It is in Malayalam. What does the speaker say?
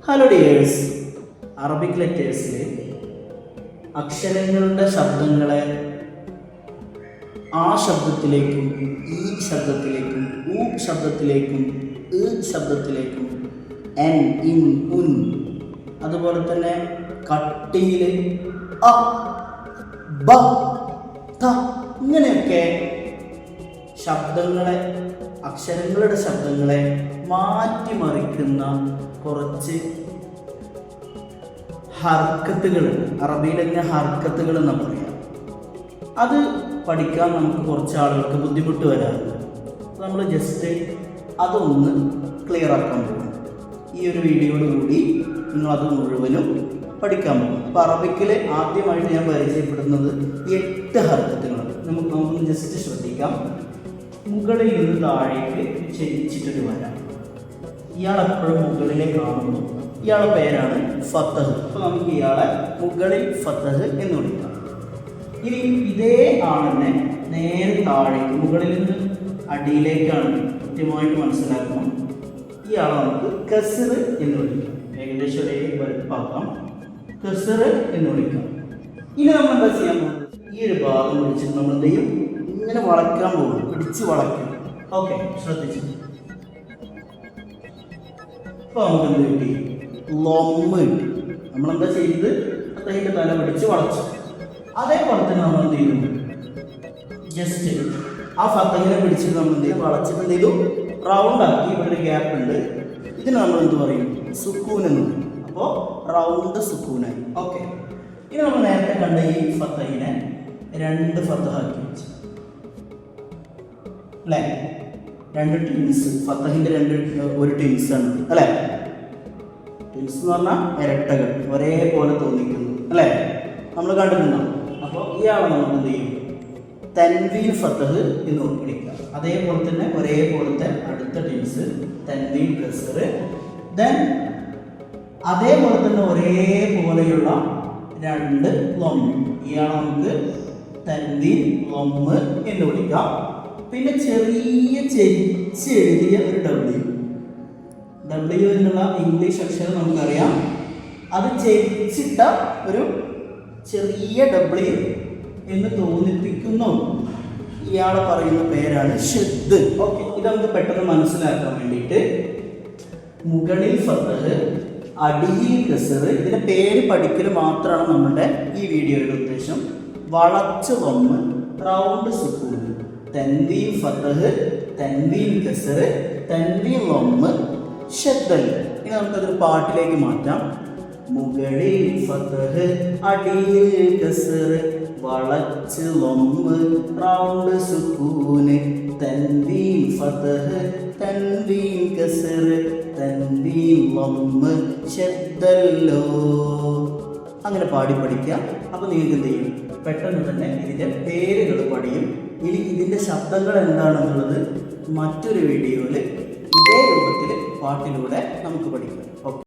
ഹലോ ഡിയേഴ്സ്, അറബിക് ലെറ്റേഴ്സിലെ അക്ഷരങ്ങളുടെ ശബ്ദങ്ങളെ ആ ശബ്ദത്തിലേക്കും ഈ ശബ്ദത്തിലേക്കും ഉ ശബ്ദത്തിലേക്കും ഇ ശബ്ദത്തിലേക്കും എൻ, ഇൻ, ഉൻ, അതുപോലെ തന്നെ കട്ടിയിൽ അ, ബ, ത ഇങ്ങനെയൊക്കെ ശബ്ദങ്ങളെ, അക്ഷരങ്ങളുടെ ശബ്ദങ്ങളെ മാറ്റിമറിക്കുന്ന കുറച്ച് ഹർക്കത്തുകൾ, അറബിയിൽ തന്നെ ഹർക്കത്തുകൾ എന്ന് പറയാം. അത് പഠിക്കാൻ നമുക്ക് കുറച്ച് ആളുകൾക്ക് ബുദ്ധിമുട്ട് വരാറുണ്ട്. നമ്മൾ ജസ്റ്റ് അതൊന്ന് ക്ലിയർ ആക്കാൻ പോകും. ഈ ഒരു വീഡിയോയോടുകൂടി നിങ്ങളത് മുഴുവനും പഠിക്കാൻ പോകും. അപ്പോൾ അറബിക്കിൽ ആദ്യമായിട്ട് ഞാൻ പരിചയപ്പെടുന്നത് 8 ഹർക്കത്തുകളാണ്. നമുക്കൊന്ന് ജസ്റ്റ് ശ്രദ്ധിക്കാം. മുകളിൽ നിന്ന് താഴേക്ക് ചരിച്ചിട്ടൊരു വരാം. ഇയാളെപ്പോഴും മുകളിലെ കാണുന്നു. ഇയാളുടെ പേരാണ് ഫത്തഹ്. അപ്പോൾ നമുക്ക് ഇയാളെ മുകളിൽ ഫത്തഹ് എന്ന് വിളിക്കാം. ഇനി ഇതേ ആളിനെ നേരെ താഴേക്ക്, മുകളിൽ നിന്ന് അടിയിലേക്കാണ് കൃത്യമായിട്ട് മനസ്സിലാക്കണം. ഇയാളെ നമുക്ക് കസ്ർ എന്ന് വിളിക്കാം. ഏകദേശം ഒരേ വലുപ്പാക്കാം. കസ്ർ എന്ന് വിളിക്കാം. ഇനി നമ്മൾ എന്താ ചെയ്യാൻ പോകുന്നത്? ഈ ഒരു ഭാഗം പിടിച്ചിട്ട് നമ്മൾ എന്ത് ചെയ്യും? ഇങ്ങനെ വളയ്ക്കാൻ പോകും. പിടിച്ച് വളയ്ക്കും. ഓക്കെ, ശ്രദ്ധിച്ചു. അപ്പോൾ നമുക്ക് എന്ത് കിട്ടി? ലൊമ്മ് കിട്ടി. നമ്മളെന്താ ചെയ്ത് അദ്ദേഹത്തിൻ്റെ തല പിടിച്ച് വളച്ചു. അതേപോലെ തന്നെ നമ്മൾ എന്ത് ചെയ്തു? ജസ്റ്റ് ആ ഫത്തഹിനെ പിടിച്ചിട്ട് നമ്മൾ എന്ത് ചെയ്തു? വളച്ചിട്ട് എന്ത് ചെയ്തു? റൗണ്ട് ആക്കി. ഇവിടെ ഒരു ഗ്യാപ്പ് ഉണ്ട്. ഇതിന് നമ്മൾ എന്ത് പറയും? സുക്കൂൻ എന്ന് പറയും. അപ്പോൾ റൗണ്ട് സുക്കൂനായി. ഓക്കെ, ഇനി നമ്മൾ നേരത്തെ കണ്ട ഈ ഫത്തഹിനെ 2 ഫത്തഹാക്കി വെച്ചു അല്ലേ? 2 ടിൻസ്. ഫത്തഹിൻ്റെ ഒരു ടിൻസ് ആണ് അല്ലേ? ടിൻസ് എന്ന് പറഞ്ഞാൽ ഇരട്ടകൾ, ഒരേപോലെ തോന്നിക്കുന്നു അല്ലേ? നമ്മൾ കണ്ടിട്ടുണ്ടോ? അപ്പോൾ ഇയാളെ നമുക്ക് എന്ത് ചെയ്യും? തൻവീൻ ഫത്തഹ് എന്ന് വിളിക്കാം. അതേപോലെ തന്നെ ഒരേപോലത്തെ അടുത്ത ടിൻസ് തൻവീൻ കസ്ർ. ദെൻ അതേപോലെ തന്നെ ഒരേപോലെയുള്ള 2 ലൊമ്മ്. ഇയാളെ നമുക്ക് തൻവീൻ ലൊമ്മ് എന്ന് വിളിക്കാം. പിന്നെ ചെറിയ ചെരിച്ച് എഴുതിയ ഒരു ഡബ്ല്യു എന്നുള്ള ഇംഗ്ലീഷ് അക്ഷരം നമുക്കറിയാം. അത് ചെരിച്ചിട്ട ഒരു ചെറിയ ഡബ്ല്യു എന്ന് തോന്നിപ്പിക്കുന്നു. ഇയാളെ പറയുന്ന പേരാണ് ഷദ്. ഓക്കെ, ഇത് നമുക്ക് പെട്ടെന്ന് മനസ്സിലാക്കാൻ വേണ്ടിയിട്ട് മുകളിൽ ഫത്തഹ്, അടിയിൽ കസ്ർ. ഇതിൻ്റെ പേര് പഠിക്കൽ മാത്രമാണ് നമ്മുടെ ഈ വീഡിയോയുടെ ഉദ്ദേശം. വളച്ച് ലൊമ്മ്, റൗണ്ട് സുക്കൂൻ, തൻവീൻ ഫത്തഹ്, തൻവീൻ കസ്ർ, തൻവീൻ ലൊമ്മ്, ഷദ്ദൽ. ഇനി നമുക്കതൊരു പാട്ടിലേക്ക് മാറ്റാം. മുകളിൽ ഫത്തഹ്, അടിയിൽ കസ്ർ, വളച്ച് ലൊമ്മ്, റൗണ്ട് സുക്കൂന്, തൻവീൻ ഫത്തഹ്, തൻവീൻ കസ്ർ, തൻവീൻ ലൊമ്മ്, ഷദ്ദല്ലോ. അങ്ങനെ പാടി പഠിക്കുക. അപ്പോൾ നിങ്ങൾക്ക് എന്ത് ചെയ്യും? പെട്ടെന്ന് തന്നെ ഇതിൻ്റെ പേരുകൾ പഠിയും. ഇനി ഇതിൻ്റെ ശബ്ദങ്ങൾ എന്താണെന്നുള്ളത് മറ്റൊരു വീഡിയോയിൽ ഇതേ രൂപത്തിൽ പാട്ടിലൂടെ നമുക്ക് പഠിക്കാം.